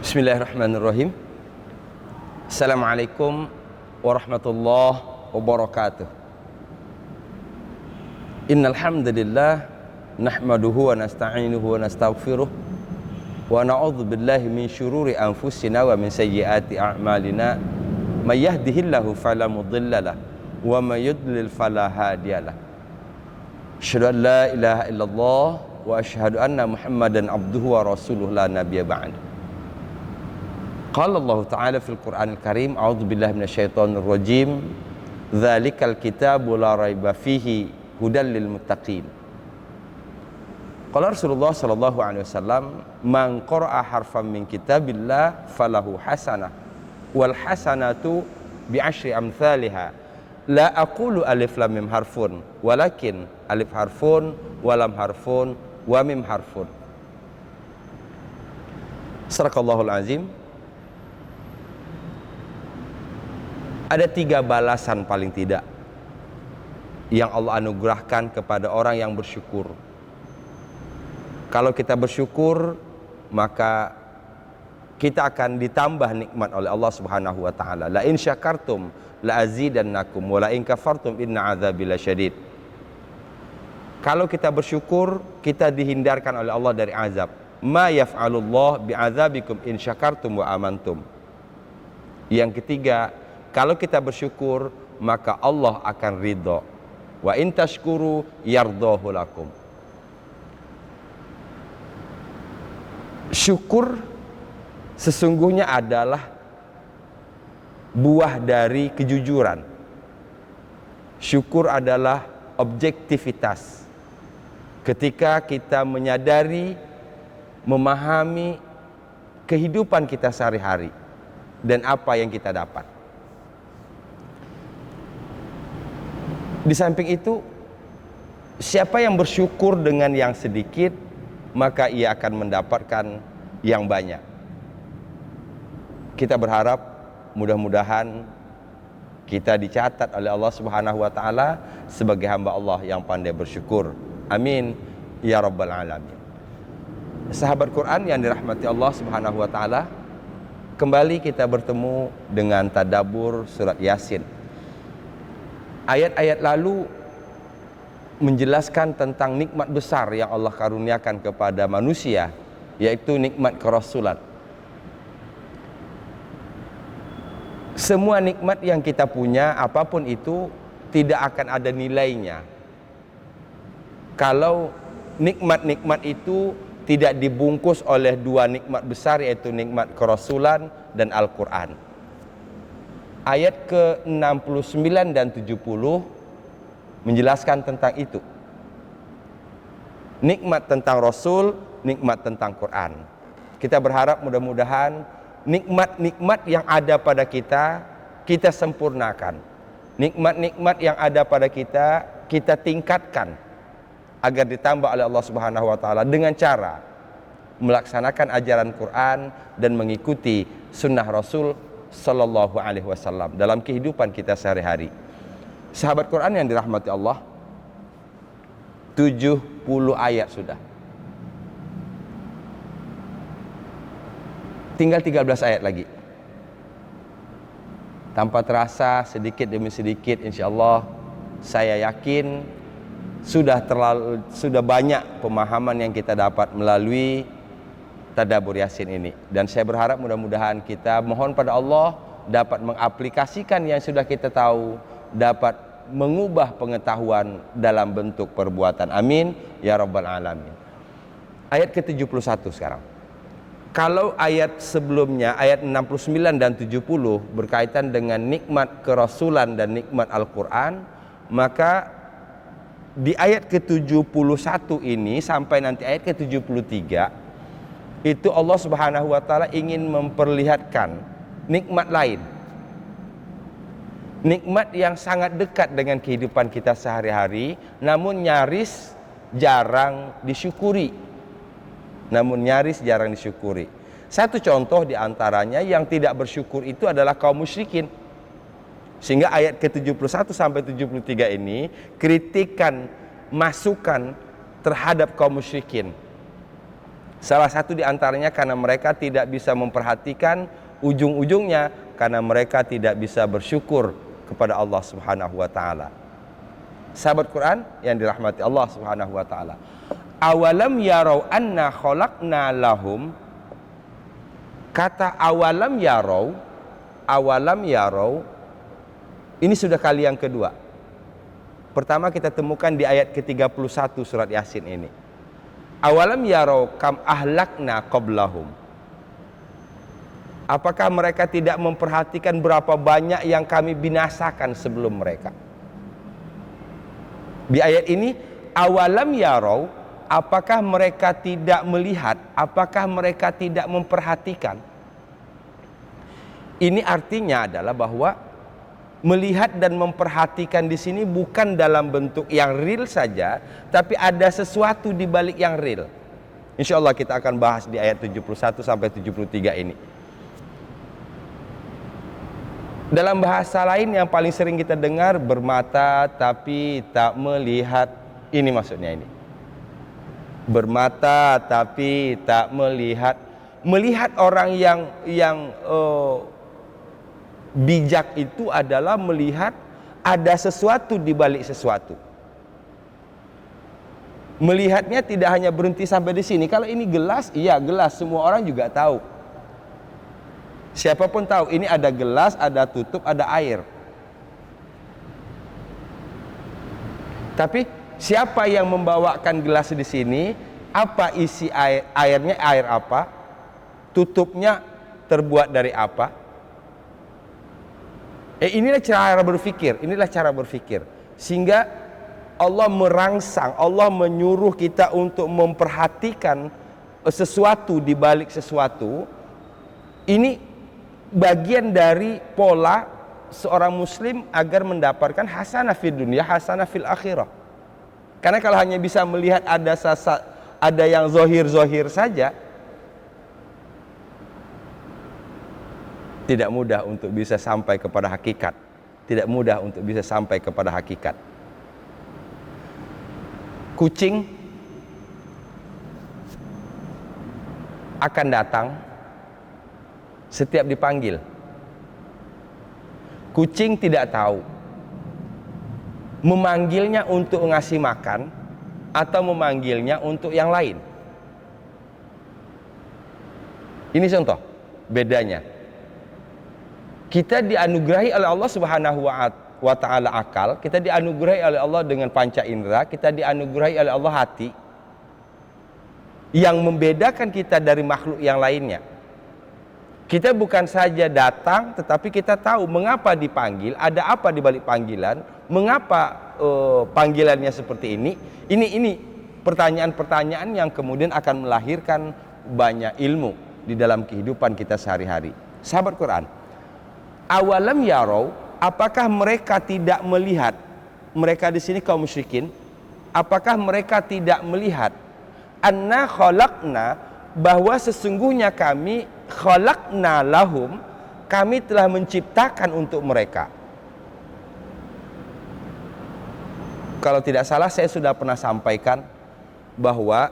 Bismillahirrahmanirrahim. Assalamualaikum warahmatullahi wabarakatuh. Innal hamdalillah nahmaduhu wa nasta'inuhu wa nastaghfiruh wa na'udzu billahi min syururi anfusina wa min sayyiati a'malina. May yahdihillahu fala mudhillalah wa may yudlil fala hadiyalah. Asyhadu an la ilaha illallah wa asyhadu anna Muhammadan abduhu wa rasuluhu la nabiyya ba'd. Qala Allah Ta'ala fil Qur'anil Karim, a'udzu billahi minasyaitonir rajim. Dzalikal kitabu la raiba fihi hudal lil muttaqin. Qala Rasulullah sallallahu alaihi wasallam, man qara'a harfan min kitabillah falahu hasanah wal hasanatu bi asyri amsalha. La aqulu alif lam mim harfun walakin alif harfun wa lam harfun wa mim harfun. Sadaqallahul azim. Ada 3 balasan paling tidak yang Allah anugerahkan kepada orang yang bersyukur. Kalau kita bersyukur, maka kita akan ditambah nikmat oleh Allah Subhanahu wa taala. La in syakartum la azidannakum wa la in kafartum inna adzabi lasyadid. Kalau kita bersyukur, kita dihindarkan oleh Allah dari azab. Ma yaf'alullah bi'adzabikum in syakartum wa amantum. Yang ketiga, kalau kita bersyukur, maka Allah akan ridho. Wa in tashkuru yardahu lakum. Syukur sesungguhnya adalah buah dari kejujuran. Syukur adalah objektivitas. Ketika kita menyadari, memahami kehidupan kita sehari-hari dan apa yang kita dapat. Di samping itu, siapa yang bersyukur dengan yang sedikit, maka ia akan mendapatkan yang banyak. Kita berharap mudah-mudahan kita dicatat oleh Allah Subhanahu wa taala sebagai hamba Allah yang pandai bersyukur. Amin ya rabbal alamin. Sahabat Quran yang dirahmati Allah Subhanahu wa taala, kembali kita bertemu dengan tadabbur surat Yasin. Ayat-ayat lalu menjelaskan tentang nikmat besar yang Allah karuniakan kepada manusia, yaitu nikmat kerasulan. Semua nikmat yang kita punya, apapun itu, tidak akan ada nilainya kalau nikmat-nikmat itu tidak dibungkus oleh 2 nikmat besar, yaitu nikmat kerasulan dan Al-Quran. Ayat ke-69 dan 70 menjelaskan tentang itu. Nikmat tentang Rasul, nikmat tentang Quran. Kita berharap mudah-mudahan nikmat-nikmat yang ada pada kita, kita sempurnakan. Nikmat-nikmat yang ada pada kita, kita tingkatkan agar ditambah oleh Allah Subhanahu wa taala dengan cara melaksanakan ajaran Quran dan mengikuti sunnah Rasul Sallallahu alaihi wasallam dalam kehidupan kita sehari-hari. Sahabat Quran yang dirahmati Allah, 70 ayat sudah. Tinggal 13 ayat lagi. Tanpa terasa, sedikit demi sedikit, insya Allah saya yakin sudah banyak pemahaman yang kita dapat melalui tadabbur Yasin ini. Dan saya berharap mudah-mudahan kita mohon pada Allah dapat mengaplikasikan yang sudah kita tahu, dapat mengubah pengetahuan dalam bentuk perbuatan. Amin ya rabbal alamin. Ayat ke-71 sekarang. Kalau ayat sebelumnya, ayat 69 dan 70 berkaitan dengan nikmat kerasulan dan nikmat Al-Quran, maka di ayat ke-71 ini sampai nanti ayat ke-73 itu Allah Subhanahu wa taala ingin memperlihatkan nikmat lain. Nikmat yang sangat dekat dengan kehidupan kita sehari-hari, namun nyaris jarang disyukuri. Satu contoh diantaranya yang tidak bersyukur itu adalah kaum musyrikin. Sehingga ayat ke-71 sampai 73 ini kritikan, masukan terhadap kaum musyrikin. Salah satu di antaranya karena mereka tidak bisa memperhatikan ujung-ujungnya, karena mereka tidak bisa bersyukur kepada Allah Subhanahu wa taala. Sahabat Quran yang dirahmati Allah Subhanahu wa taala. Awalam yarau anna khalaqna lahum. Kata awalam yarau ini sudah kali yang kedua. Pertama kita temukan di ayat ke-31 surat Yasin ini. Awalam yarau kam ahlakna qablahum. Apakah mereka tidak memperhatikan berapa banyak yang kami binasakan sebelum mereka? Di ayat ini, awalam yarau, apakah mereka tidak melihat, apakah mereka tidak memperhatikan? Ini artinya adalah bahwa melihat dan memperhatikan di sini bukan dalam bentuk yang real saja, tapi ada sesuatu di balik yang real. Insya Allah kita akan bahas di ayat 71 sampai 73 ini. Dalam bahasa lain yang paling sering kita dengar, bermata tapi tak melihat. Ini maksudnya ini. Bermata tapi tak melihat. Melihat orang yang bijak itu adalah melihat ada sesuatu di balik sesuatu. Melihatnya tidak hanya berhenti sampai di sini. Kalau ini gelas, iya gelas, semua orang juga tahu. Siapapun tahu ini ada gelas, ada tutup, ada air. Tapi siapa yang membawakan gelas di sini? Apa isi air? Airnya air apa? Tutupnya terbuat dari apa? Inilah cara berpikir, sehingga Allah merangsang, Allah menyuruh kita untuk memperhatikan sesuatu di balik sesuatu. Ini bagian dari pola seorang muslim agar mendapatkan hasanah fid dunya, hasanah fil akhirah. Karena kalau hanya bisa melihat ada yang zohir saja, tidak mudah untuk bisa sampai kepada hakikat. Tidak mudah untuk bisa sampai kepada hakikat. Kucing akan datang setiap dipanggil. Kucing tidak tahu memanggilnya untuk ngasih makan atau memanggilnya untuk yang lain. Ini contoh bedanya. Kita dianugerahi oleh Allah Subhanahu wa taala akal, kita dianugerahi oleh Allah dengan panca indera, kita dianugerahi oleh Allah hati. Yang membedakan kita dari makhluk yang lainnya, kita bukan saja datang, tetapi kita tahu mengapa dipanggil, ada apa di balik panggilan, mengapa panggilannya seperti ini. Ini pertanyaan-pertanyaan yang kemudian akan melahirkan banyak ilmu di dalam kehidupan kita sehari-hari. Sahabat Quran, awalam yarau, apakah mereka tidak melihat? Mereka di sini kaum musyrikin, apakah mereka tidak melihat? Anna khalaqna, bahwa sesungguhnya kami khalaqna lahum, kami telah menciptakan untuk mereka. Kalau tidak salah saya sudah pernah sampaikan bahwa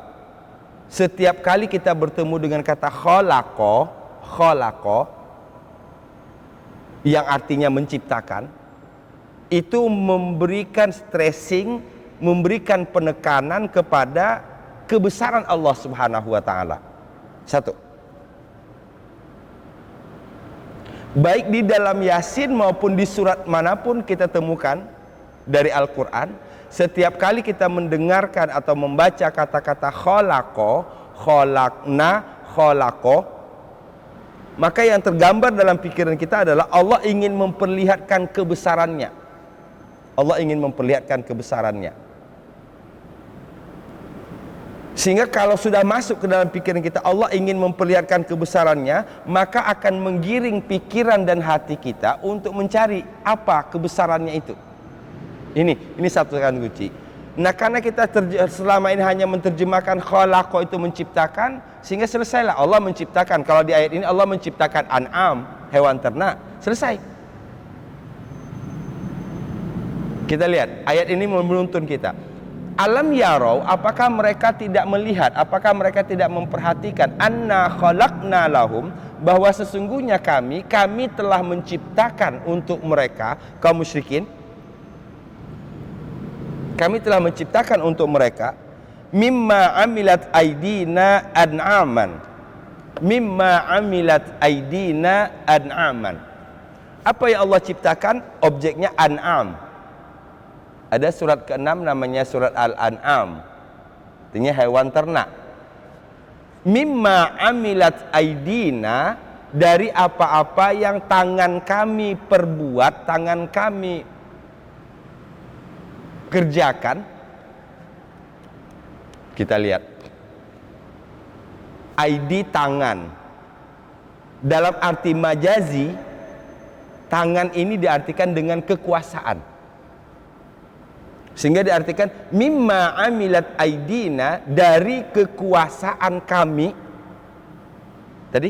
setiap kali kita bertemu dengan kata khalaqa yang artinya menciptakan, itu memberikan stressing, memberikan penekanan kepada kebesaran Allah Subhanahu wa taala. Satu. Baik di dalam Yasin maupun di surat manapun kita temukan dari Al-Qur'an, setiap kali kita mendengarkan atau membaca kata-kata khalaqa, khalaqna, khalaqo, maka yang tergambar dalam pikiran kita adalah Allah ingin memperlihatkan kebesarannya. Allah ingin memperlihatkan kebesarannya. Sehingga kalau sudah masuk ke dalam pikiran kita Allah ingin memperlihatkan kebesarannya, maka akan menggiring pikiran dan hati kita untuk mencari apa kebesarannya itu. Ini satu kunci. Nah, karena kita selama ini hanya menerjemahkan khalaqa itu menciptakan, sehingga selesailah Allah menciptakan. Kalau di ayat ini Allah menciptakan an'am, hewan ternak, selesai. Kita lihat ayat ini menuntun kita. Alam yarau, apakah mereka tidak melihat, apakah mereka tidak memperhatikan, anna khalaqna lahum, bahwa sesungguhnya kami telah menciptakan untuk mereka, kaum musyrikin, kami telah menciptakan untuk mereka, mimma amilat aidina an'aman, mimma amilat aidina an'aman. Apa yang Allah ciptakan? Objeknya an'am. Ada surat ke-6 namanya surat Al-An'am, artinya hewan ternak. Mimma amilat aidina, dari apa-apa yang tangan kami perbuat, tangan kami kerjakan. Kita lihat, aidi tangan. Dalam arti majazi, tangan ini diartikan dengan kekuasaan. Sehingga diartikan mimma amilat aidina, dari kekuasaan kami. Tadi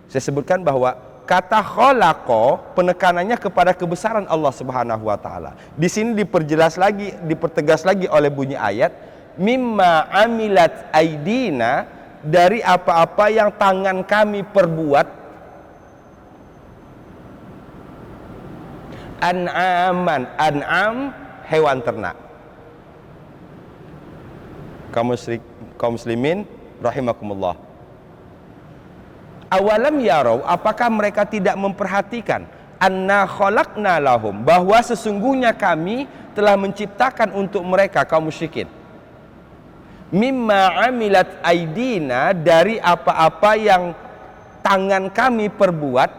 saya sebutkan bahwa kata khalaqa penekanannya kepada kebesaran Allah Subhanahu wa taala. Di sini diperjelas lagi, dipertegas lagi oleh bunyi ayat, mimma amilat aidina, dari apa-apa yang tangan kami perbuat. An'aman, an'am hewan ternak. Kaum muslimin rahimakumullah. Awalam yarau, apakah mereka tidak memperhatikan, anna khalaqna lahum, bahwa sesungguhnya kami telah menciptakan untuk mereka, kaum musyrikin, mimma amilat aidina, dari apa-apa yang tangan kami perbuat,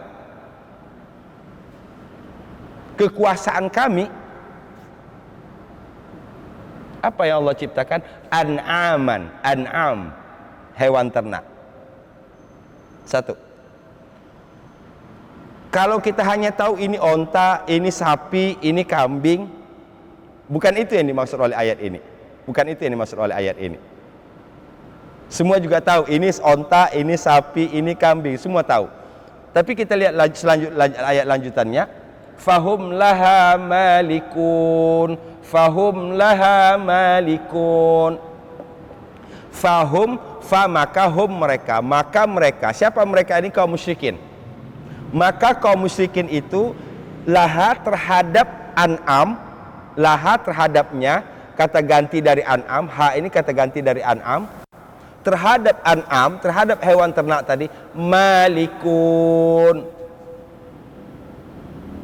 kekuasaan kami. Apa yang Allah ciptakan? An'aman, an'am hewan ternak. Satu, kalau kita hanya tahu ini onta, ini sapi, ini kambing, bukan itu yang dimaksud oleh ayat ini. Bukan itu yang dimaksud oleh ayat ini. Semua juga tahu ini onta, ini sapi, ini kambing, semua tahu. Tapi kita lihat ayat lanjutannya, fahum laha malikun, fahum laha malikun. Fahum, fa maka hum mereka, maka mereka, siapa mereka ini? Kaum musyrikin. Maka kaum musyrikin itu laha terhadap an'am, laha terhadapnya, kata ganti dari an'am, ha ini kata ganti dari an'am, terhadap an'am, terhadap hewan ternak tadi, malikun,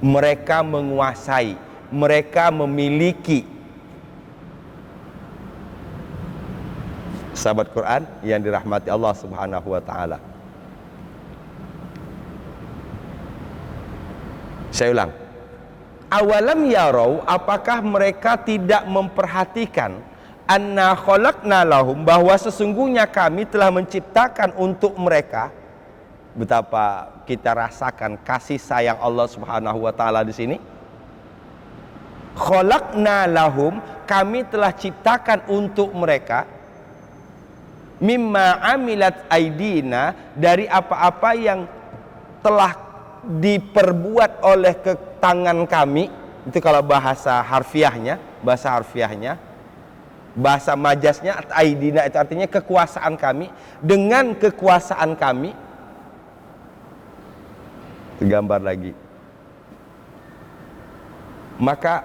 mereka menguasai, mereka memiliki. Sahabat Quran yang dirahmati Allah Subhanahu wa taala. Saya ulang. Awalam yarau, apakah mereka tidak memperhatikan, anna khalaqna lahum, bahwa sesungguhnya kami telah menciptakan untuk mereka. Betapa kita rasakan kasih sayang Allah Subhanahu wa taala di sini. Khalaqna lahum, kami telah ciptakan untuk mereka, mimma amilat aidina, dari apa-apa yang telah diperbuat oleh tangan kami. Itu kalau bahasa harfiahnya, bahasa majasnya aidina itu artinya kekuasaan kami, dengan kekuasaan kami. Gambar lagi. Maka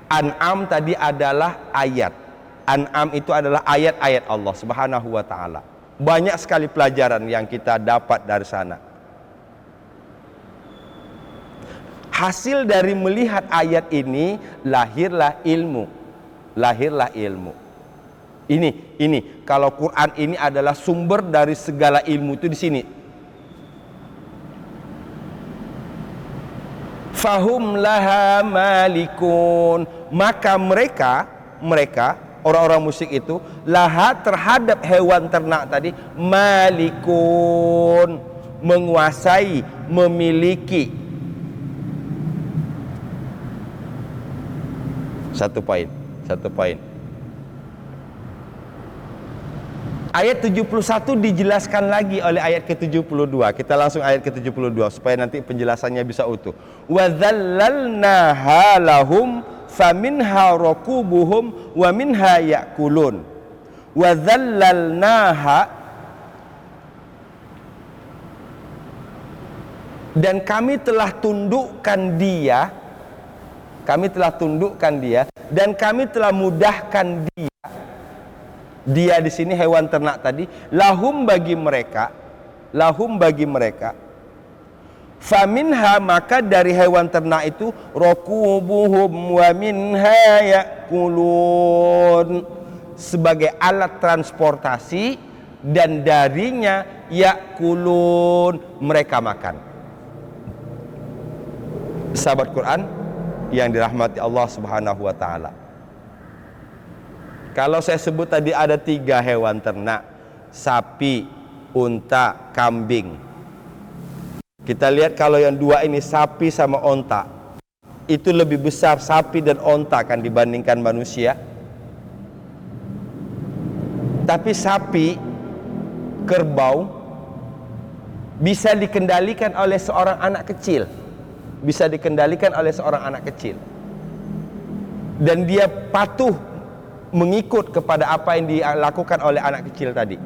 an'am tadi adalah ayat. An'am itu adalah ayat-ayat Allah Subhanahu wa taala. Banyak sekali pelajaran yang kita dapat dari sana. Hasil dari melihat ayat ini lahirlah ilmu. Lahirlah ilmu. Ini kalau Quran ini adalah sumber dari segala ilmu itu di sini. Fahum laha malikun, maka mereka orang-orang musyrik itu laha terhadap hewan ternak tadi, malikun, menguasai, memiliki. Satu poin. Ayat 71 dijelaskan lagi oleh ayat ke-72. Kita langsung ayat ke-72 supaya nanti penjelasannya bisa utuh. Wa dzallalnaha lahum faminha rakubuhum wa minha ya'kulun wa dzallalnaha, dan kami telah tundukkan dia, dan kami telah mudahkan dia di sini hewan ternak tadi, lahum bagi mereka, faminha, maka dari hewan ternak itu, rakubuhum wa minha ya'kulun, sebagai alat transportasi, dan darinya ya'kulun, mereka makan. Sahabat Quran yang dirahmati Allah Subhanahu wa ta'ala, kalau saya sebut tadi ada 3 hewan ternak, sapi, unta, kambing. Kita lihat kalau yang 2 ini, sapi sama onta, itu lebih besar sapi dan onta kan dibandingkan manusia. Tapi sapi, kerbau bisa dikendalikan oleh seorang anak kecil, dan dia patuh mengikut kepada apa yang dilakukan oleh anak kecil tadi.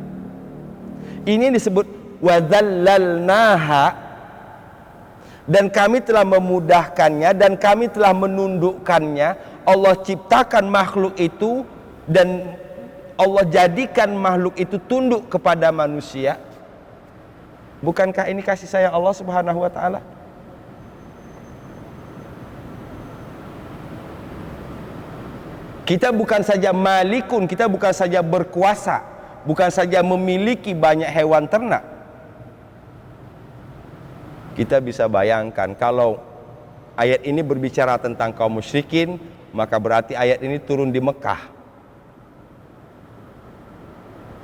Ini disebut wadzallalnaha, dan kami telah memudahkannya dan kami telah menundukkannya. Allah ciptakan makhluk itu dan Allah jadikan makhluk itu tunduk kepada manusia. Bukankah ini kasih sayang Allah Subhanahu wa ta'ala? Kita bukan saja malikun, kita bukan saja berkuasa, bukan saja memiliki banyak hewan ternak. Kita bisa bayangkan kalau ayat ini berbicara tentang kaum musyrikin, maka berarti ayat ini turun di Mekah.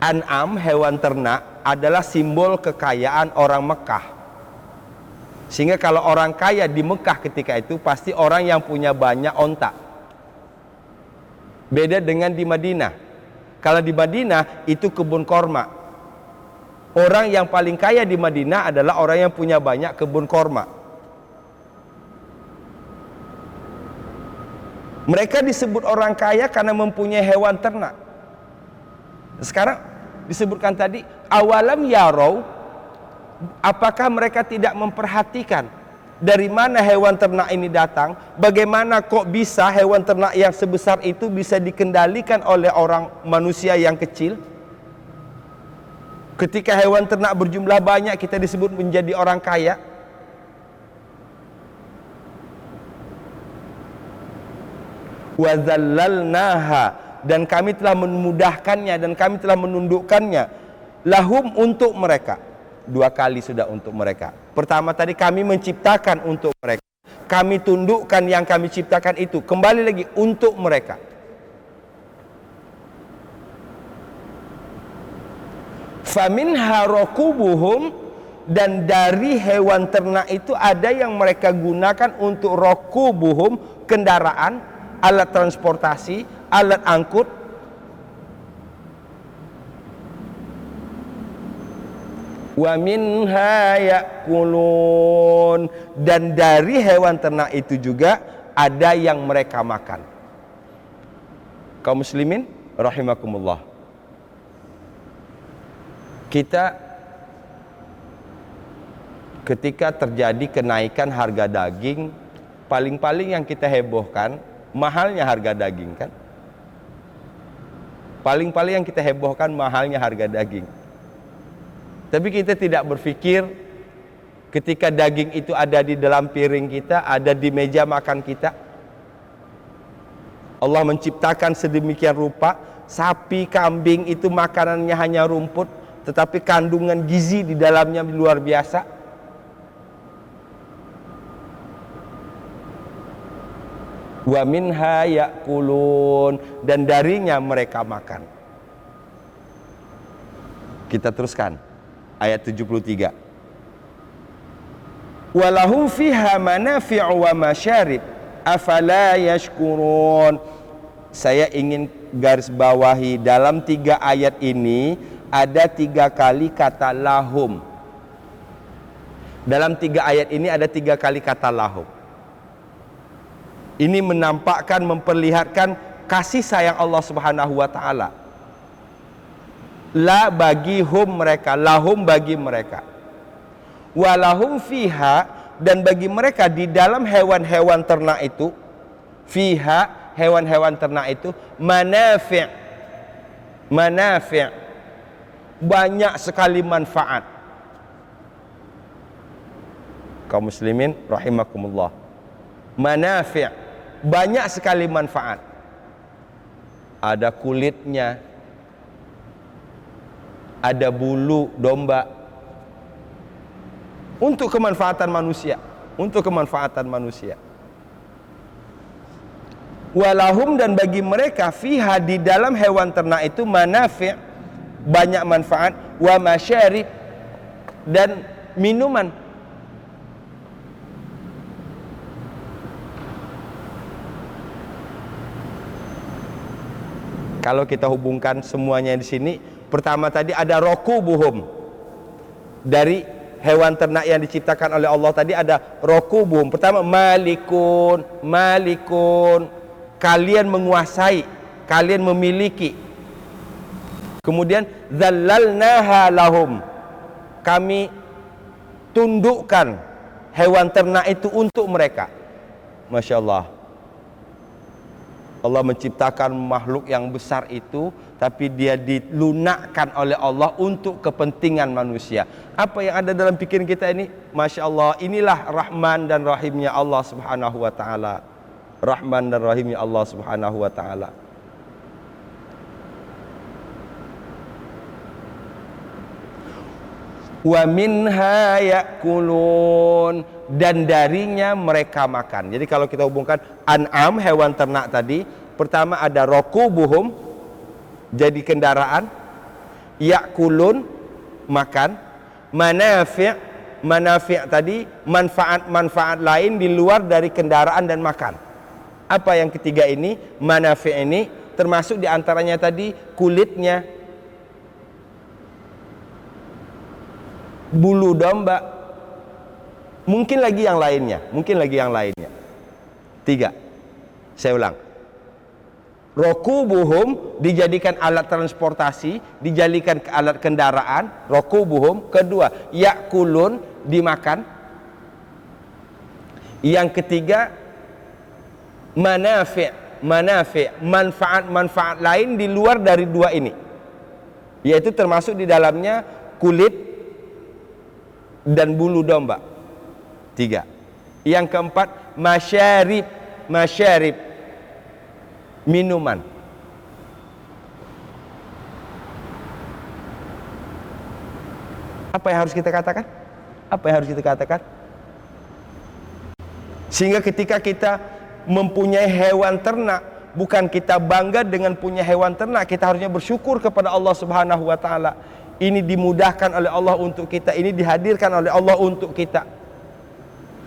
An'am, hewan ternak, adalah simbol kekayaan orang Mekah. Sehingga kalau orang kaya di Mekah ketika itu pasti orang yang punya banyak onta. Beda dengan di Madinah. Kalau di Madinah itu kebun korma. Orang yang paling kaya di Madinah adalah orang yang punya banyak kebun korma. Mereka disebut orang kaya karena mempunyai hewan ternak. Sekarang disebutkan tadi, awalam yarau, apakah mereka tidak memperhatikan dari mana hewan ternak ini datang? Bagaimana kok bisa hewan ternak yang sebesar itu bisa dikendalikan oleh orang manusia yang kecil? Ketika hewan ternak berjumlah banyak, kita disebut menjadi orang kaya. Wa dzallalnaha, dan kami telah memudahkannya dan kami telah menundukkannya, lahum, untuk mereka. 2 kali sudah untuk mereka. Pertama tadi kami menciptakan untuk mereka, kami tundukkan yang kami ciptakan itu, kembali lagi untuk mereka. Faminha rakubuhum, dan dari hewan ternak itu ada yang mereka gunakan untuk rakubuhum, kendaraan, alat transportasi, alat angkut. Wa minha ya'kulun, dan dari hewan ternak itu juga ada yang mereka makan. Kaum muslimin rahimakumullah, kita ketika terjadi kenaikan harga daging, paling-paling yang kita hebohkan mahalnya harga daging kan? Paling-paling yang kita hebohkan mahalnya harga daging. Tapi kita tidak berpikir ketika daging itu ada di dalam piring kita, ada di meja makan kita. Allah menciptakan sedemikian rupa, sapi, kambing itu makanannya hanya rumput, tetapi kandungan gizi di dalamnya luar biasa. Wa minha ya'kulun, dan darinya mereka makan. Kita teruskan ayat 73. Walahum fiha manafi'u wa masyarib afala yashkurun. Saya ingin garis bawahi dalam 3 ayat ini ada 3 kali kata lahum. Dalam 3 ayat ini ada 3 kali kata lahum. Ini menampakkan, memperlihatkan kasih sayang Allah Subhanahu wa taala. La bagi hum mereka, lahum bagi mereka. Walahum fiha, dan bagi mereka di dalam hewan-hewan ternak itu, fiha, hewan-hewan ternak itu, manafi', manafi', banyak sekali manfaat. Kaum muslimin rahimakumullah, manafi', banyak sekali manfaat. Ada kulitnya, ada bulu domba, untuk kemanfaatan manusia, untuk kemanfaatan manusia. Walahum, dan bagi mereka fiha, di dalam hewan ternak itu, manafi', banyak manfaat, wa masyarib, dan minuman. Kalau kita hubungkan semuanya di sini, pertama tadi ada rokubuhum, dari hewan ternak yang diciptakan oleh Allah tadi ada rokubuhum. Pertama malikun, malikun, kalian menguasai, kalian memiliki. Kemudian zallalnaha lahum, kami tundukkan hewan ternak itu untuk mereka. Masya Allah, Allah menciptakan makhluk yang besar itu, tapi dia dilunakkan oleh Allah untuk kepentingan manusia. Apa yang ada dalam pikiran kita ini? Masya Allah, inilah Rahman dan Rahimnya Allah Subhanahu wa ta'ala. Rahman dan Rahimnya Allah Subhanahu wa ta'ala. Wa minha yakulun, dan darinya mereka makan. Jadi kalau kita hubungkan an'am, hewan ternak tadi, pertama ada rokubuhum, jadi kendaraan, yakulun, makan, manafi', manafi' tadi manfaat-manfaat lain di luar dari kendaraan dan makan. Apa yang ketiga ini? Manafi' ini termasuk diantaranya tadi kulitnya, bulu domba, mungkin lagi yang lainnya, mungkin lagi yang lainnya. Tiga, saya ulang. Rokubuhum dijadikan alat transportasi, dijadikan alat kendaraan, rokubuhum. Kedua, yakulun, dimakan. Yang ketiga, manafi', manafi', manfaat-manfaat lain di luar dari dua ini, yaitu termasuk di dalamnya kulit dan bulu domba. Tiga. Yang keempat, masyarib, masyarib, minuman. Apa yang harus kita katakan? Apa yang harus kita katakan? Sehingga ketika kita mempunyai hewan ternak, bukan kita bangga dengan punya hewan ternak, kita harusnya bersyukur kepada Allah Subhanahu wa taala. Ini dimudahkan oleh Allah untuk kita, ini dihadirkan oleh Allah untuk kita.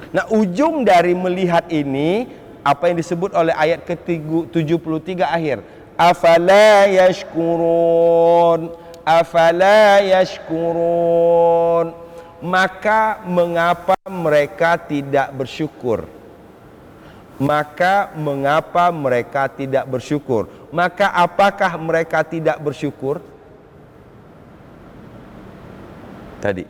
Nah, ujung dari melihat ini, apa yang disebut oleh ayat ke-73 akhir, afala yashkurun, afala yashkurun, maka mengapa mereka tidak bersyukur? Maka mengapa mereka tidak bersyukur? Maka apakah mereka tidak bersyukur? Tadi.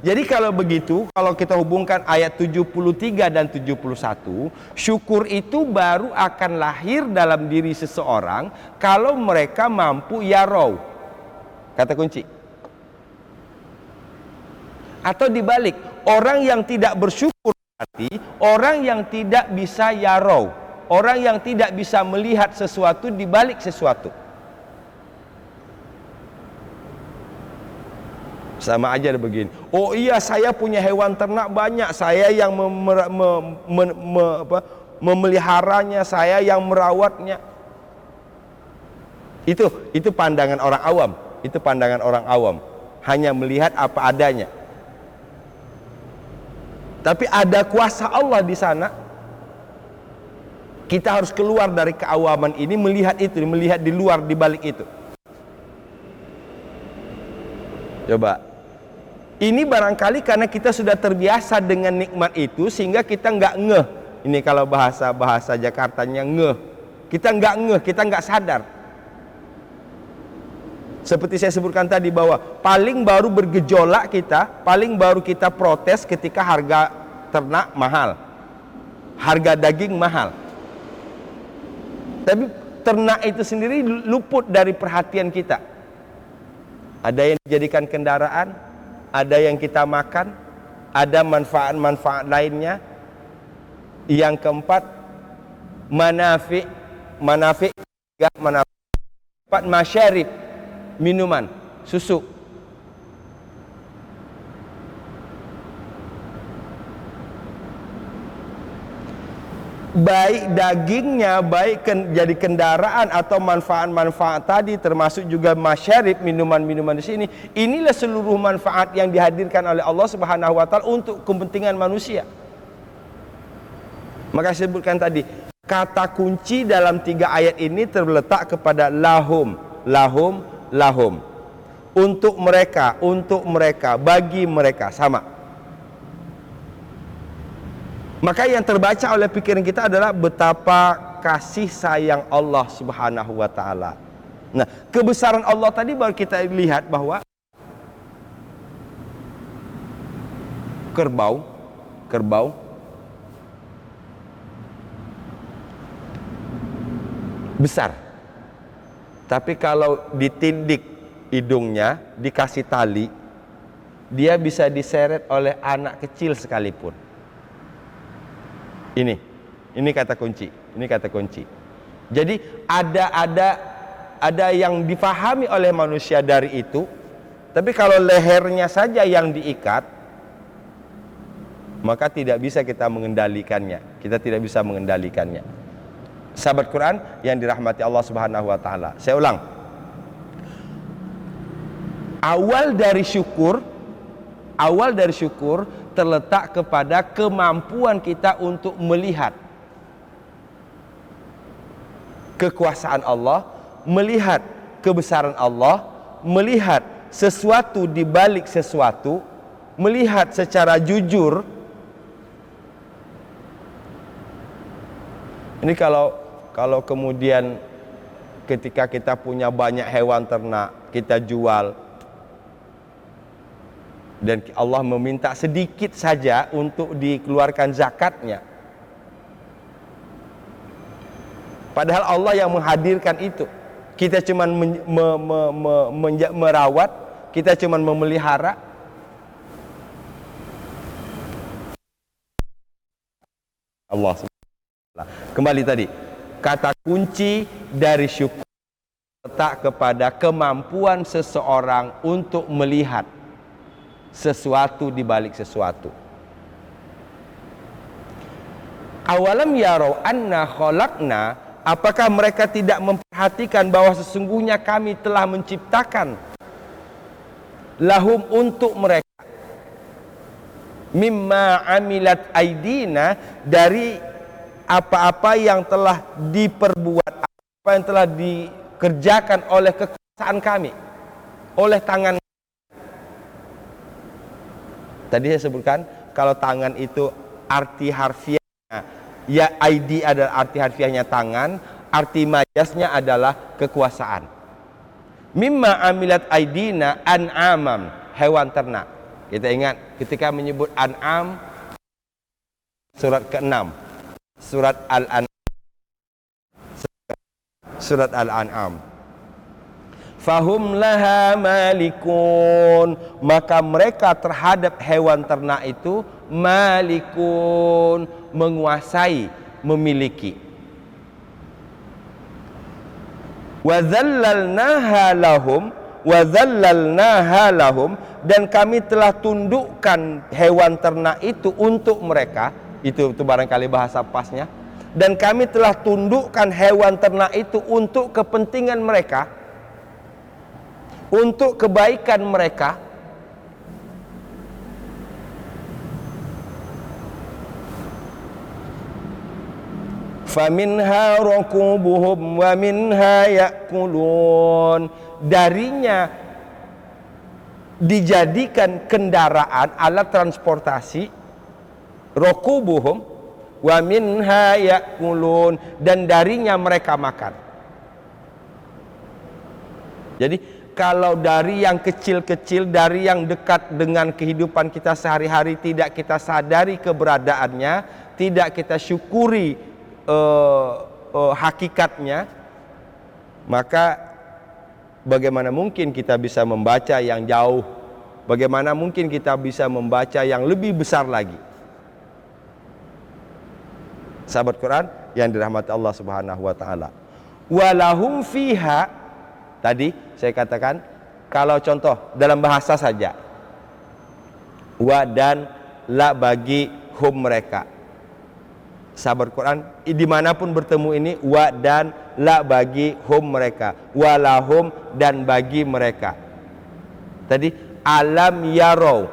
Jadi kalau begitu, kalau kita hubungkan ayat 73 dan 71, syukur itu baru akan lahir dalam diri seseorang kalau mereka mampu yarau. Kata kunci. Atau dibalik, orang yang tidak bersyukur berarti orang yang tidak bisa yarau, orang yang tidak bisa melihat sesuatu dibalik sesuatu. Sama aja begini. Oh iya, saya punya hewan ternak banyak, saya yang memeliharanya, saya yang merawatnya. Itu pandangan orang awam. Itu pandangan orang awam. Hanya melihat apa adanya. Tapi ada kuasa Allah di sana. Kita harus keluar dari keawaman ini, melihat itu, melihat di luar, di balik itu. Coba. Ini barangkali karena kita sudah terbiasa dengan nikmat itu, sehingga kita nggak ngeh Ini kalau bahasa Jakartanya ngeh. Kita nggak ngeh, kita nggak sadar. Seperti saya sebutkan tadi bahwa paling baru bergejolak kita, paling baru kita protes ketika harga ternak mahal, harga daging mahal. Tapi ternak itu sendiri luput dari perhatian kita. Ada yang dijadikan kendaraan, ada yang kita makan, ada manfaat-manfaat lainnya. Yang keempat, manafi, masyarib, minuman, susu. Baik dagingnya, baik jadi kendaraan atau manfaat-manfaat tadi, termasuk juga masyarib, minuman-minuman di sini. Inilah seluruh manfaat yang dihadirkan oleh Allah Subhanahu wa taala untuk kepentingan manusia. Maka saya sebutkan tadi, kata kunci dalam 3 ayat ini terletak kepada lahum, lahum, lahum. Untuk mereka, bagi mereka, sama. Maka yang terbaca oleh pikiran kita adalah betapa kasih sayang Allah Subhanahu wa taala. Nah, kebesaran Allah tadi baru kita lihat bahwa kerbau besar. Tapi kalau ditindik hidungnya, dikasih tali, dia bisa diseret oleh anak kecil sekalipun. Ini kata kunci. Jadi ada yang difahami oleh manusia dari itu. Tapi kalau lehernya saja yang diikat, maka tidak bisa kita mengendalikannya. Sahabat Quran yang dirahmati Allah Subhanahu wa taala. Saya ulang. Awal dari syukur terletak kepada kemampuan kita untuk melihat kekuasaan Allah, melihat kebesaran Allah, melihat sesuatu di balik sesuatu, melihat secara jujur. Ini kalau kemudian ketika kita punya banyak hewan ternak, kita jual, dan Allah meminta sedikit saja untuk dikeluarkan zakatnya. Padahal Allah yang menghadirkan itu. Kita cuma merawat, kita cuma memelihara. Allah SWT. Kembali tadi, kata kunci dari syukur letak kepada kemampuan seseorang untuk melihat sesuatu di balik sesuatu. Awalam yarau anna khalaqna, apakah mereka tidak memperhatikan bahwa sesungguhnya kami telah menciptakan lahum untuk mereka mimma amilat aidina, dari apa-apa yang telah diperbuat, apa yang telah dikerjakan oleh kekuasaan kami, oleh tangan. Tadi saya sebutkan kalau tangan itu arti harfiahnya, ya ID adalah arti harfiahnya tangan, arti majasnya adalah kekuasaan. Mimma amilat aidina an'amam, hewan ternak. Kita ingat ketika menyebut an'am, surat ke-6, surat Al-An'am. Fahum laha malikun, maka mereka terhadap hewan ternak itu malikun, menguasai, memiliki. Wa dzallalnaha lahum, dan kami telah tundukkan hewan ternak itu untuk mereka. Itu barangkali bahasa pasnya. Dan kami telah tundukkan hewan ternak itu untuk kepentingan mereka, untuk kebaikan mereka. Faminha rakubuhum wa minha ya'kulun, darinya dijadikan kendaraan, alat transportasi, rakubuhum, wa minha ya'kulun, dan darinya mereka makan. Jadi kalau dari yang kecil-kecil, dari yang dekat dengan kehidupan kita sehari-hari tidak kita sadari keberadaannya, tidak kita syukuri hakikatnya, maka bagaimana mungkin kita bisa membaca yang jauh? Bagaimana mungkin kita bisa membaca yang lebih besar lagi? Sahabat Quran yang dirahmati Allah Subhanahu wa taala. Walahum fiha, tadi saya katakan kalau contoh dalam bahasa saja, wa dan la bagi hum mereka. Sahabat Quran dimanapun bertemu ini, wa dan la bagi hum mereka, walahum dan bagi mereka. Tadi alam yarau,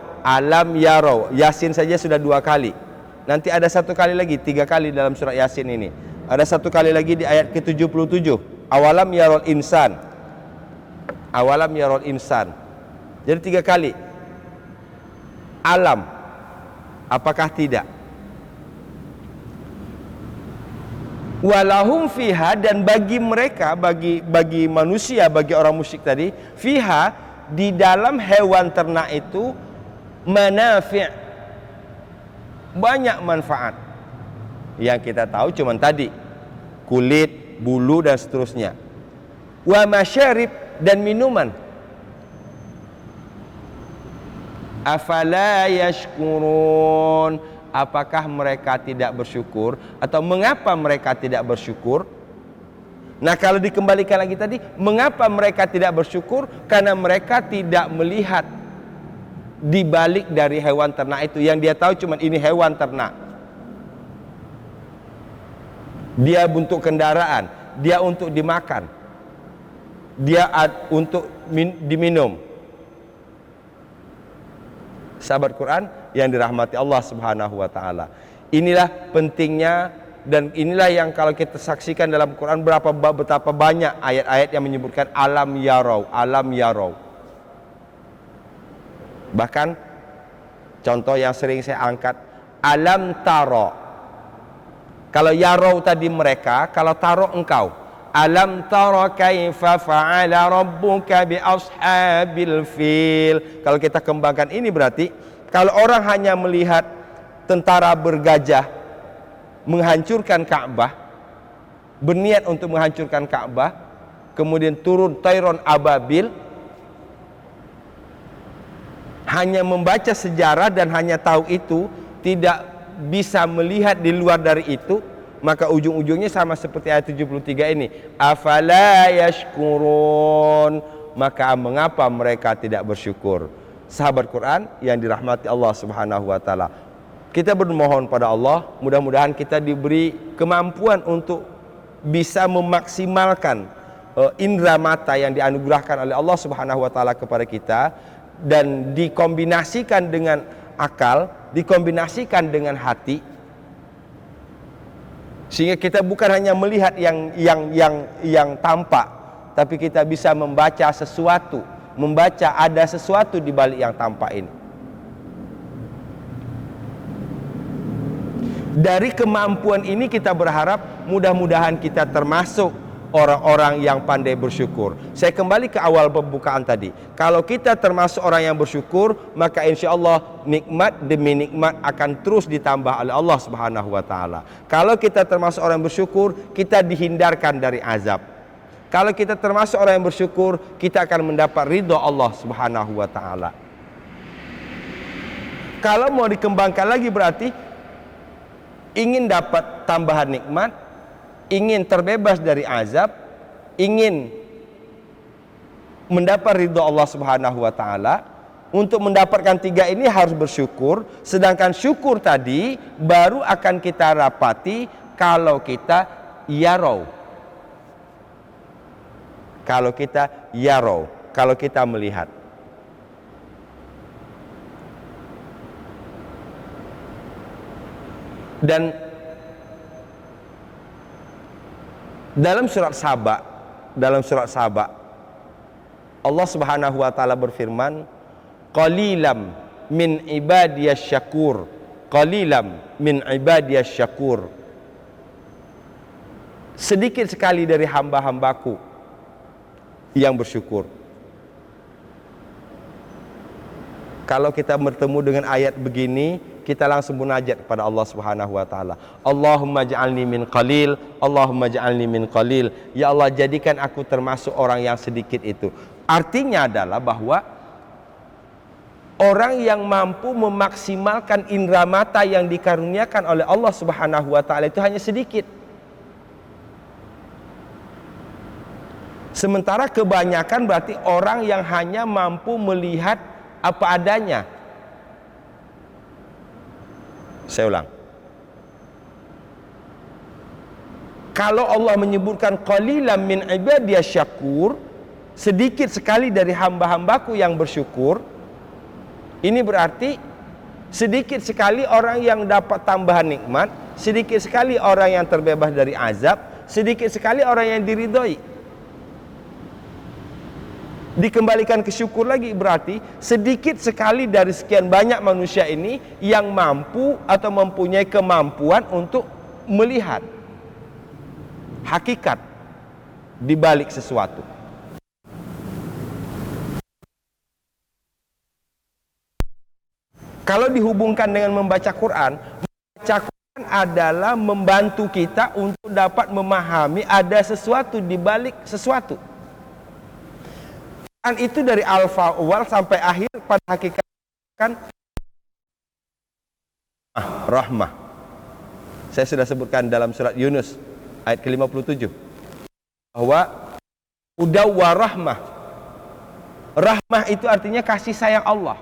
Yasin saja sudah 2 kali. Nanti ada 1 kali lagi, 3 kali dalam surat Yasin ini. Ada 1 kali lagi di ayat ke-77, awalam yarol insan. Jadi 3 kali. Alam, apakah tidak? Walahum fiha, dan bagi mereka, bagi manusia, bagi orang musyrik tadi, fiha, di dalam hewan ternak itu, manafi', banyak manfaat. Yang kita tahu cuman tadi, kulit, bulu dan seterusnya. Wa masyarib, dan minuman. Afala yashkurun, apakah mereka tidak bersyukur, atau mengapa mereka tidak bersyukur? Nah, kalau dikembalikan lagi tadi, mengapa mereka tidak bersyukur? Karena mereka tidak melihat di balik dari hewan ternak itu. Yang dia tahu cuma ini hewan ternak, dia untuk kendaraan, dia untuk dimakan, dia untuk diminum. Sahabat Quran yang dirahmati Allah Subhanahu wa taala. Inilah pentingnya, dan inilah yang kalau kita saksikan dalam Quran betapa banyak ayat-ayat yang menyebutkan alam yarau. Bahkan contoh yang sering saya angkat, alam taro. Kalau yarau tadi mereka, kalau taro engkau. Alam tara kaifa fa'ala rabbuka bi ashabil fil. Kalau kita kembangkan ini berarti kalau orang hanya melihat tentara bergajah menghancurkan Ka'bah, berniat untuk menghancurkan Ka'bah, kemudian turun Tayron ababil, hanya membaca sejarah dan hanya tahu itu, tidak bisa melihat di luar dari itu, maka ujung-ujungnya sama seperti ayat 73 ini, afala yashkurun, maka mengapa mereka tidak bersyukur? Sahabat Quran yang dirahmati Allah Subhanahu wa taala, kita bermohon pada Allah, mudah-mudahan kita diberi kemampuan untuk bisa memaksimalkan indera mata yang dianugerahkan oleh Allah Subhanahu wa taala kepada kita, dan dikombinasikan dengan akal, dikombinasikan dengan hati, sehingga kita bukan hanya melihat yang tampak, tapi kita bisa membaca sesuatu, membaca ada sesuatu di balik yang tampak ini. Dari kemampuan ini kita berharap mudah-mudahan kita termasuk orang-orang yang pandai bersyukur. Saya kembali ke awal pembukaan tadi. Kalau kita termasuk orang yang bersyukur, maka insya Allah nikmat demi nikmat akan terus ditambah oleh Allah Subhanahu wa taala. Kalau kita termasuk orang yang bersyukur, kita dihindarkan dari azab. Kalau kita termasuk orang yang bersyukur, kita akan mendapat ridho Allah Subhanahu wa taala. Kalau mau dikembangkan lagi berarti ingin dapat tambahan nikmat, ingin terbebas dari azab, ingin mendapat ridho Allah Subhanahu wa taala. Untuk mendapatkan 3 ini harus bersyukur. Sedangkan syukur tadi baru akan kita rapati kalau kita yarau. Kalau kita yarau, kalau kita melihat. Dan dalam surat Saba, Allah Subhanahu wa taala berfirman, qalilam min ibadiyasy syakur. qalilam min ibadiyas syakur. Sedikit sekali dari hamba-hambaku yang bersyukur. Kalau kita bertemu dengan ayat begini, kita langsung munajat kepada Allah Subhanahu wa taala. Allahumma ja'alni min qalil, Allahumma ja'alni min qalil. Ya Allah, jadikan aku termasuk orang yang sedikit itu. Artinya adalah bahwa orang yang mampu memaksimalkan indera mata yang dikaruniakan oleh Allah Subhanahu wa taala itu hanya sedikit. Sementara kebanyakan berarti orang yang hanya mampu melihat apa adanya. Saya ulang. Kalau Allah menyebutkan qalilan min ibadiyas syakur, sedikit sekali dari hamba-hambaku yang bersyukur, ini berarti sedikit sekali orang yang dapat tambahan nikmat, sedikit sekali orang yang terbebas dari azab, sedikit sekali orang yang diridhoi. Dikembalikan ke syukur lagi, berarti sedikit sekali dari sekian banyak manusia ini yang mampu atau mempunyai kemampuan untuk melihat hakikat di balik sesuatu. Kalau dihubungkan dengan membaca Quran adalah membantu kita untuk dapat memahami ada sesuatu di balik sesuatu. Quran itu dari alfa awal sampai akhir pada hakikat kan rahmah. Saya sudah sebutkan dalam surat Yunus ayat ke-57 bahwa huda wa rahmah. Rahmah itu artinya kasih sayang Allah.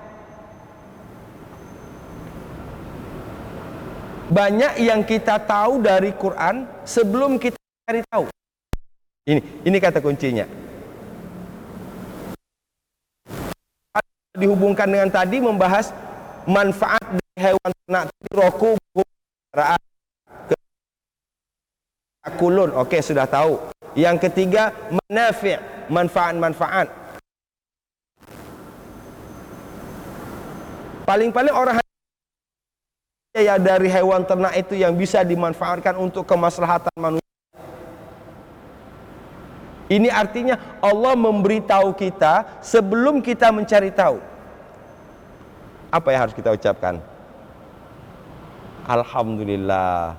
Banyak yang kita tahu dari Quran sebelum kita cari tahu. Ini kata kuncinya. Dihubungkan dengan tadi membahas manfaat dari hewan ternak, roku, kulun. Oke, sudah tahu. Yang ketiga manafi', manfaat-manfaat. Paling-paling orang ya dari hewan ternak itu yang bisa dimanfaatkan untuk kemaslahatan manusia. Ini artinya Allah memberitahu kita sebelum kita mencari tahu. Apa yang harus kita ucapkan? Alhamdulillah.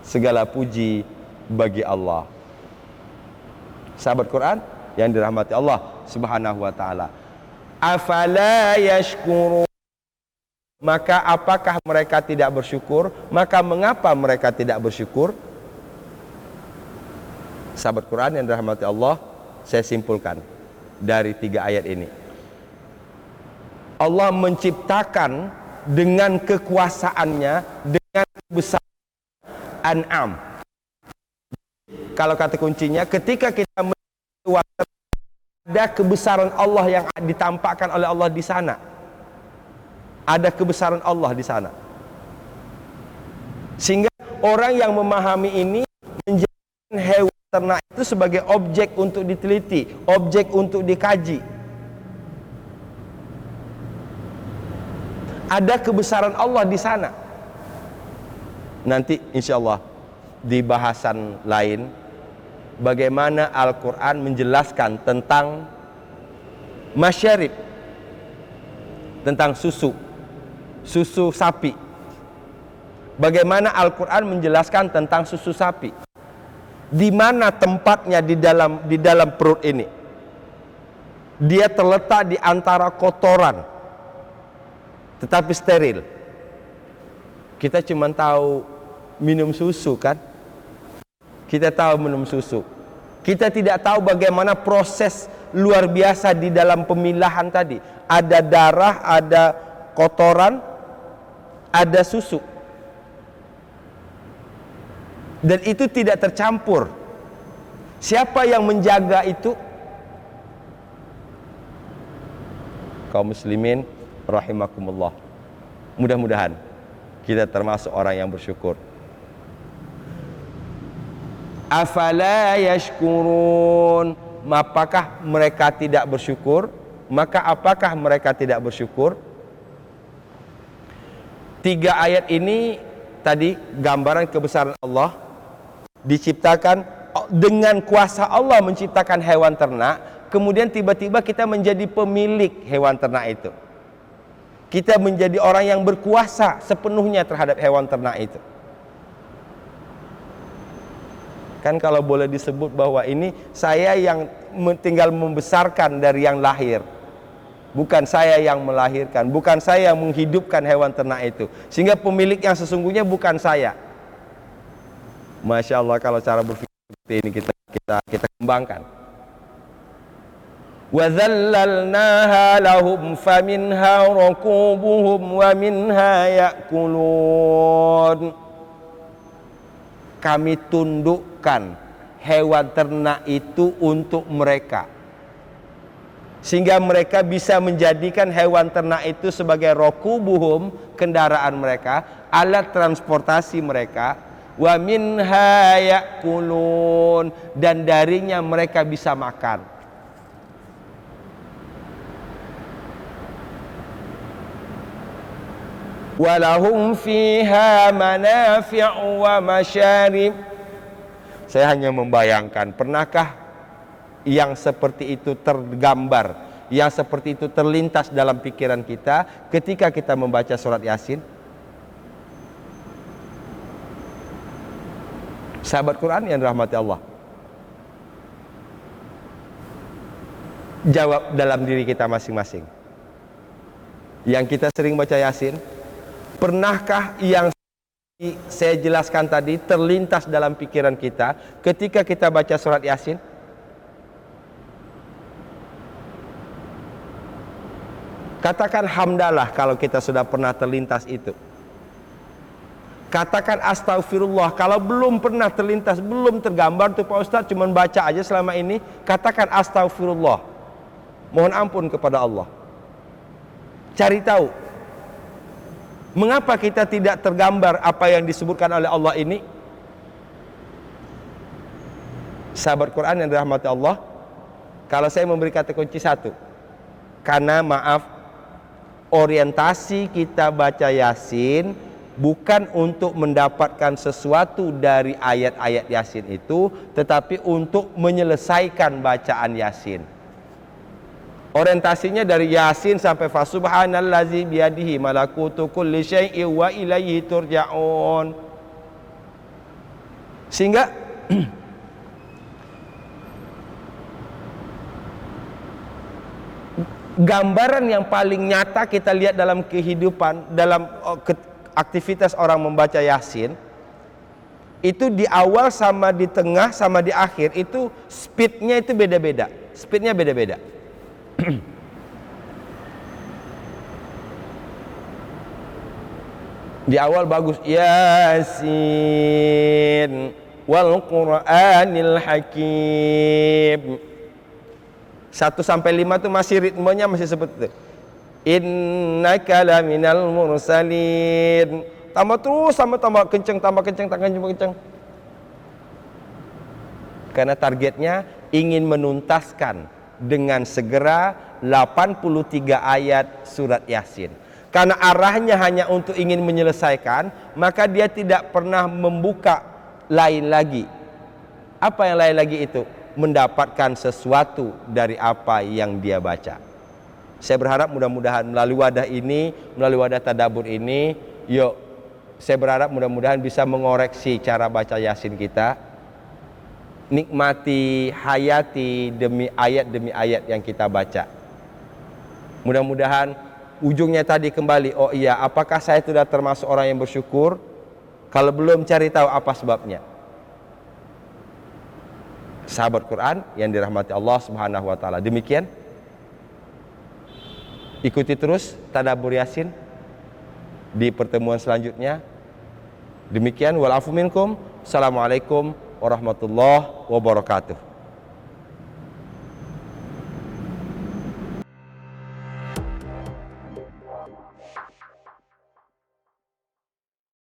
Segala puji bagi Allah. Sahabat Quran yang dirahmati Allah Subhanahu wa taala. Afala yashkurun. Maka apakah mereka tidak bersyukur? Maka mengapa mereka tidak bersyukur? Sahabat Quran yang dirahmati Allah, saya simpulkan dari 3 ayat ini. Allah menciptakan dengan kekuasaannya, dengan kebesaran an'am. Kalau kata kuncinya, ketika kita melihat ada kebesaran Allah yang ditampakkan oleh Allah di sana. Ada kebesaran Allah di sana. Sehingga orang yang memahami ini menjadikan hewan ternak itu sebagai objek untuk diteliti, objek untuk dikaji. Ada kebesaran Allah di sana. Nanti insya Allah di bahasan lain bagaimana Al-Quran menjelaskan tentang masyarib, tentang susu sapi. Bagaimana Al-Quran menjelaskan tentang susu sapi. Di mana tempatnya di dalam perut ini? Dia terletak di antara kotoran, tetapi steril. Kita cuma tahu minum susu kan? Kita tahu minum susu. Kita tidak tahu bagaimana proses luar biasa di dalam pemilahan tadi. Ada darah, ada kotoran, ada susu. Dan itu tidak tercampur. Siapa yang menjaga itu? Kaum muslimin rahimakumullah. Mudah-mudahan kita termasuk orang yang bersyukur. Afala yashkurun. Apakah mereka tidak bersyukur? Maka apakah mereka tidak bersyukur? Tiga ayat ini tadi gambaran kebesaran Allah, diciptakan dengan kuasa Allah menciptakan hewan ternak, kemudian tiba-tiba kita menjadi pemilik hewan ternak itu. Kita menjadi orang yang berkuasa sepenuhnya terhadap hewan ternak itu. Kan kalau boleh disebut bahwa ini saya yang tinggal membesarkan dari yang lahir, bukan saya yang melahirkan, bukan saya yang menghidupkan hewan ternak itu, sehingga pemilik yang sesungguhnya bukan saya. Masya Allah, kalau cara berpikir seperti ini kita kembangkan. Wa dzallalnaha lahum faminha rakubuhum wa minha ya'kulun. Kami tundukkan hewan ternak itu untuk mereka, sehingga mereka bisa menjadikan hewan ternak itu sebagai rakubuhum, kendaraan mereka, alat transportasi mereka, wa minha ya'kulun, dan darinya mereka bisa makan. Walahum fiha manafi'u wa masyarib. Saya hanya membayangkan, pernahkah yang seperti itu tergambar, yang seperti itu terlintas dalam pikiran kita ketika kita membaca surat Yasin? Sahabat Quran yang dirahmati Allah, jawab dalam diri kita masing-masing. Yang kita sering baca Yasin, pernahkah yang saya jelaskan tadi terlintas dalam pikiran kita ketika kita baca surat Yasin? Katakan hamdalah kalau kita sudah pernah terlintas itu. Katakan astagfirullah kalau belum pernah terlintas, belum tergambar tuh Pak Ustadz, cuma baca aja selama ini. Katakan astagfirullah, mohon ampun kepada Allah. Cari tahu, mengapa kita tidak tergambar apa yang disebutkan oleh Allah ini? Sahabat Quran yang dirahmati Allah, kalau saya memberi kata kunci satu, karena maaf, orientasi kita baca Yasin bukan untuk mendapatkan sesuatu dari ayat-ayat Yasin itu, tetapi untuk menyelesaikan bacaan Yasin. Orientasinya dari Yasin sampai fasubhanallazi biyadihi malakutu kulli syai'in wa ilaihi turja'un. Sehingga gambaran yang paling nyata kita lihat dalam kehidupan, dalam aktivitas orang membaca Yasin, itu di awal sama di tengah sama di akhir itu speednya itu beda-beda. Speednya beda-beda. Di awal bagus, Yasin wal Qur'anil Hakim. 1 sampai 5 tuh masih ritmenya masih seperti itu. Innaka laminal mursalin. Tambah terus, tambah kenceng, tambah kenceng, tambah kenceng. Karena targetnya ingin menuntaskan dengan segera 83 ayat surat Yasin. Karena arahnya hanya untuk ingin menyelesaikan, maka dia tidak pernah membuka lain lagi. Apa yang lain lagi itu? Mendapatkan sesuatu dari apa yang dia baca. Saya berharap mudah-mudahan melalui wadah ini, melalui wadah tadabbur ini, saya berharap mudah-mudahan bisa mengoreksi cara baca Yasin kita. Nikmati, hayati demi ayat yang kita baca. Mudah-mudahan ujungnya tadi kembali, oh iya, apakah saya sudah termasuk orang yang bersyukur? Kalau belum, cari tahu apa sebabnya. Sahabat Quran yang dirahmati Allah Subhanahu wa taala. Demikian. Ikuti terus tadabbur Yasin di pertemuan selanjutnya. Demikian, wal afu minkum. Assalamualaikum warahmatullahi wabarakatuh.